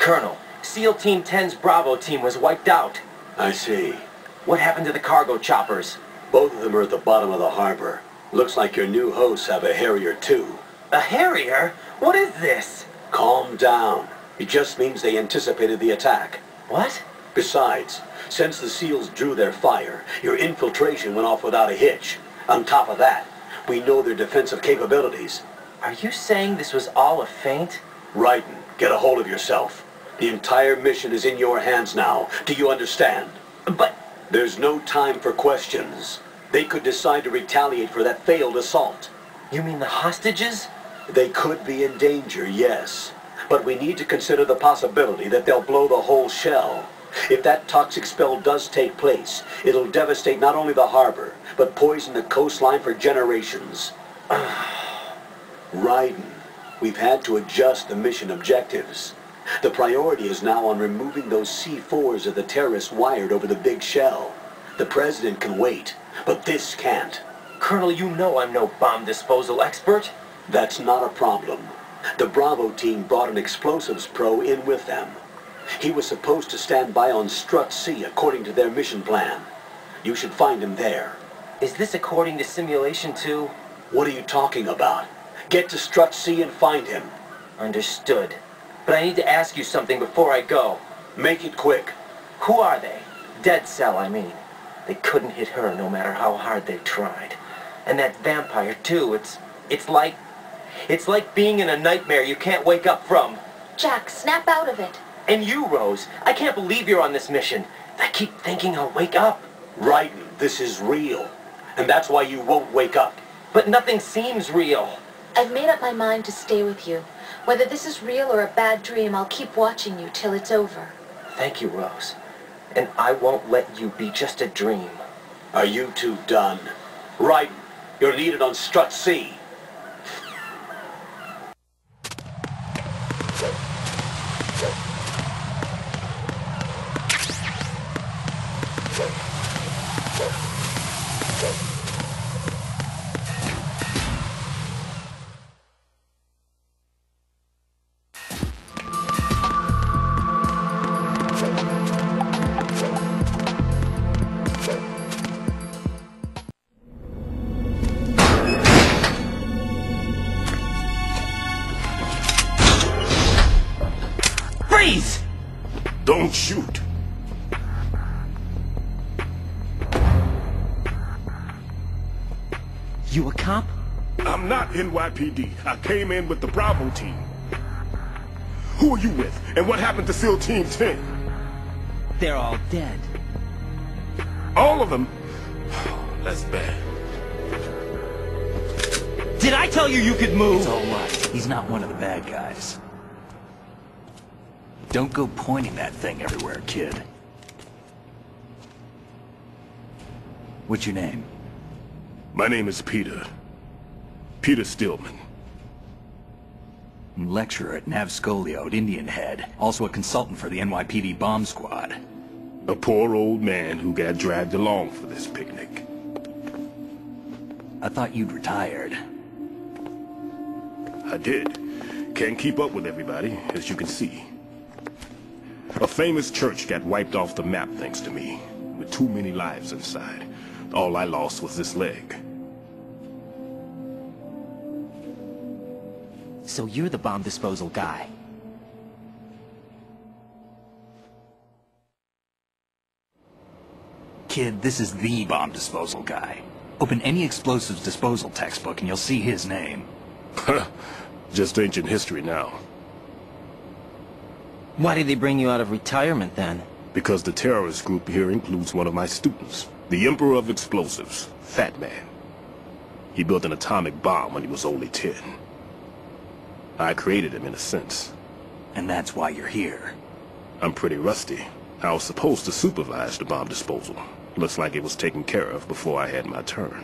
Colonel, SEAL Team 10's Bravo team was wiped out. I see. What happened to the cargo choppers? Both of them are at the bottom of the harbor. Looks like your new hosts have a Harrier too. A Harrier? What is this? Calm down. It just means they anticipated the attack. What? Besides, since the SEALs drew their fire, your infiltration went off without a hitch. On top of that, we know their defensive capabilities. Are you saying this was all a feint? Raiden, get a hold of yourself. The entire mission is in your hands now. Do you understand? But... There's no time for questions. They could decide to retaliate for that failed assault. You mean the hostages? They could be in danger, yes. But we need to consider the possibility that they'll blow the whole shell. If that toxic spell does take place, it'll devastate not only the harbor, but poison the coastline for generations. Raiden, we've had to adjust the mission objectives. The priority is now on removing those C4s of the terrorists wired over the big shell. The President can wait, but this can't. Colonel, you know I'm no bomb disposal expert. That's not a problem. The Bravo team brought an explosives pro in with them. He was supposed to stand by on Strut C according to their mission plan. You should find him there. Is this according to Simulation 2? What are you talking about? Get to Strut C and find him. Understood. But I need to ask you something before I go. Make it quick. Who are they? Dead Cell, I mean. They couldn't hit her no matter how hard they tried. And that vampire, too, it's like being in a nightmare you can't wake up from. Jack, snap out of it. And you, Rose, I can't believe you're on this mission. I keep thinking I'll wake up. Raiden, this is real. And that's why you won't wake up. But nothing seems real. I've made up my mind to stay with you. Whether this is real or a bad dream, I'll keep watching you till it's over. Thank you, Rose. And I won't let you be just a dream. Are you two done? Raiden, you're needed on Strut C. Freeze! Don't shoot. You a cop? I'm not NYPD. I came in with the Bravo team. Who are you with? And what happened to SEAL Team 10? They're all dead. All of them? That's bad. Did I tell you you could move? It's all right. He's not one of the bad guys. Don't go pointing that thing everywhere, kid. What's your name? My name is Peter. Peter Stillman. Lecturer at Nav Scolio at Indian Head. Also a consultant for the NYPD bomb squad. A poor old man who got dragged along for this picnic. I thought you'd retired. I did. Can't keep up with everybody, as you can see. A famous church got wiped off the map thanks to me, with too many lives inside. All I lost was this leg. So you're the bomb disposal guy. Kid, this is the bomb disposal guy. Open any explosives disposal textbook and you'll see his name. Just ancient history now. Why did they bring you out of retirement then? Because the terrorist group here includes one of my students, the Emperor of Explosives, Fat Man. He built an atomic bomb when he was only 10. I created him in a sense. And that's why you're here. I'm pretty rusty. I was supposed to supervise the bomb disposal. Looks like it was taken care of before I had my turn.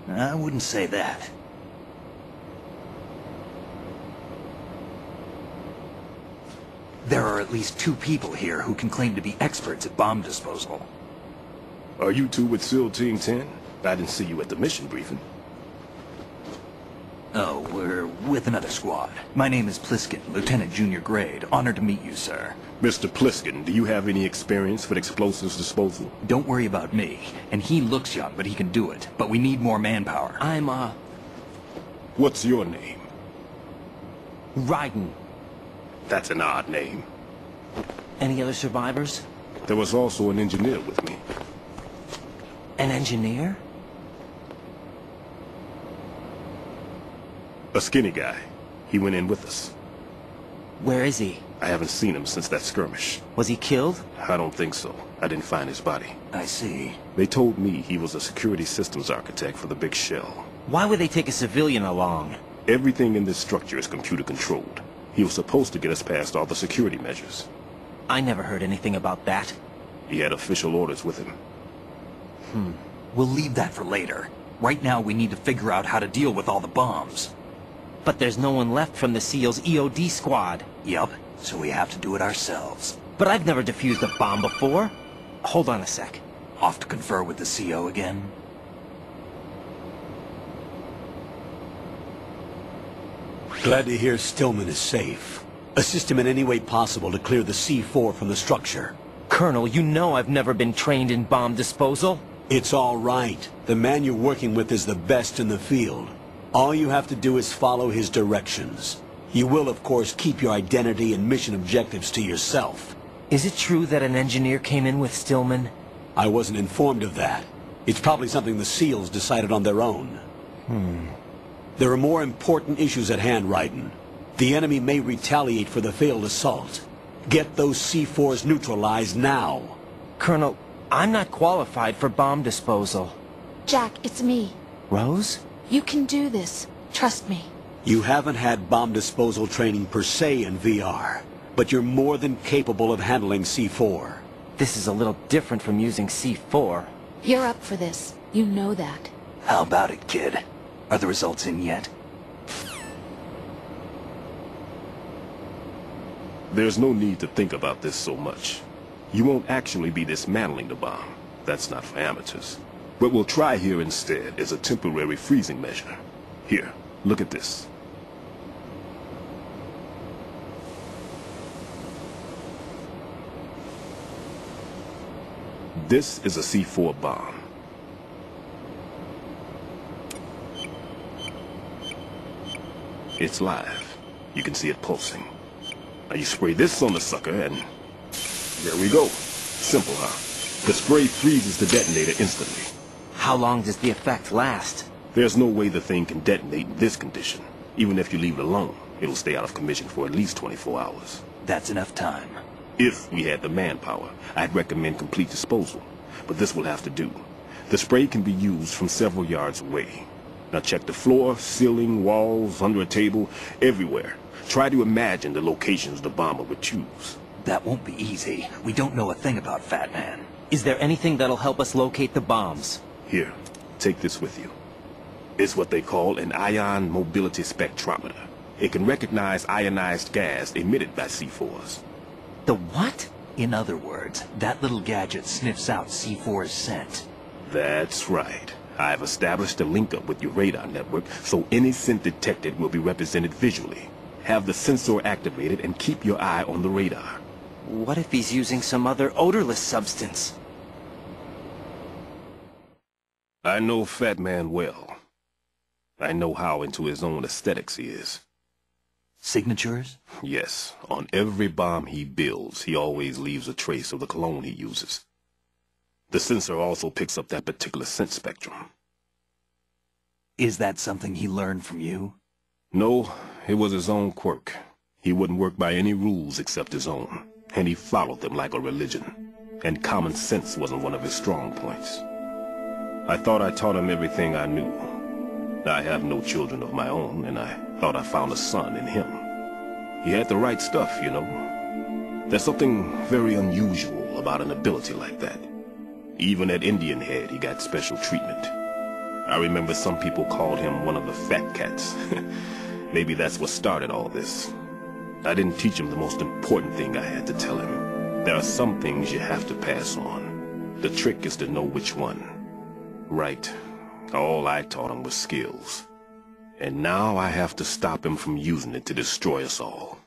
I wouldn't say that. There are at least 2 people here who can claim to be experts at bomb disposal. Are you two with SEAL Team 10? I didn't see you at the mission briefing. Oh, with another squad. My name is Pliskin, Lieutenant Junior Grade. Honored to meet you, sir. Mr. Pliskin, do you have any experience with explosives disposal? Don't worry about me. And he looks young, but he can do it. But we need more manpower. What's your name? Raiden. That's an odd name. Any other survivors? There was also an engineer with me. An engineer? A skinny guy. He went in with us. Where is he? I haven't seen him since that skirmish. Was he killed? I don't think so. I didn't find his body. I see. They told me he was a security systems architect for the big shell. Why would they take a civilian along? Everything in this structure is computer controlled. He was supposed to get us past all the security measures. I never heard anything about that. He had official orders with him. We'll leave that for later. Right now, we need to figure out how to deal with all the bombs. But there's no one left from the SEAL's EOD squad. Yup, so we have to do it ourselves. But I've never defused a bomb before. Hold on a sec. Off to confer with the CO again? Glad to hear Stillman is safe. Assist him in any way possible to clear the C4 from the structure. Colonel, you know I've never been trained in bomb disposal. It's all right. The man you're working with is the best in the field. All you have to do is follow his directions. You will, of course, keep your identity and mission objectives to yourself. Is it true that an engineer came in with Stillman? I wasn't informed of that. It's probably something the SEALs decided on their own. There are more important issues at hand, Raiden. The enemy may retaliate for the failed assault. Get those C4s neutralized now. Colonel, I'm not qualified for bomb disposal. Jack, it's me. Rose? You can do this. Trust me. You haven't had bomb disposal training per se in VR, but you're more than capable of handling C4. This is a little different from using C4. You're up for this. You know that. How about it, kid? Are the results in yet? There's no need to think about this so much. You won't actually be dismantling the bomb. That's not for amateurs. What we'll try here instead is a temporary freezing measure. Here, look at this. This is a C4 bomb. It's live. You can see it pulsing. Now you spray this on the sucker and there we go. Simple, huh? The spray freezes the detonator instantly. How long does the effect last? There's no way the thing can detonate in this condition. Even if you leave it alone, it'll stay out of commission for at least 24 hours. That's enough time. If we had the manpower, I'd recommend complete disposal. But this will have to do. The spray can be used from several yards away. Now check the floor, ceiling, walls, under a table, everywhere. Try to imagine the locations the bomber would choose. That won't be easy. We don't know a thing about Fat Man. Is there anything that'll help us locate the bombs? Here, take this with you. It's what they call an ion mobility spectrometer. It can recognize ionized gas emitted by C4s. The what? In other words, that little gadget sniffs out C4's scent. That's right. I've established a link-up with your radar network, so any scent detected will be represented visually. Have the sensor activated and keep your eye on the radar. What if he's using some other odorless substance? I know Fat Man well. I know how into his own aesthetics he is. Signatures? Yes, on every bomb he builds, he always leaves a trace of the cologne he uses. The sensor also picks up that particular scent spectrum. Is that something he learned from you? No, it was his own quirk. He wouldn't work by any rules except his own, and he followed them like a religion. And common sense wasn't one of his strong points. I thought I taught him everything I knew. I have no children of my own, and I thought I found a son in him. He had the right stuff, you know. There's something very unusual about an ability like that. Even at Indian Head, he got special treatment. I remember some people called him one of the fat cats. Maybe that's what started all this. I didn't teach him the most important thing I had to tell him. There are some things you have to pass on. The trick is to know which one. Right. All I taught him was skills. And now I have to stop him from using it to destroy us all.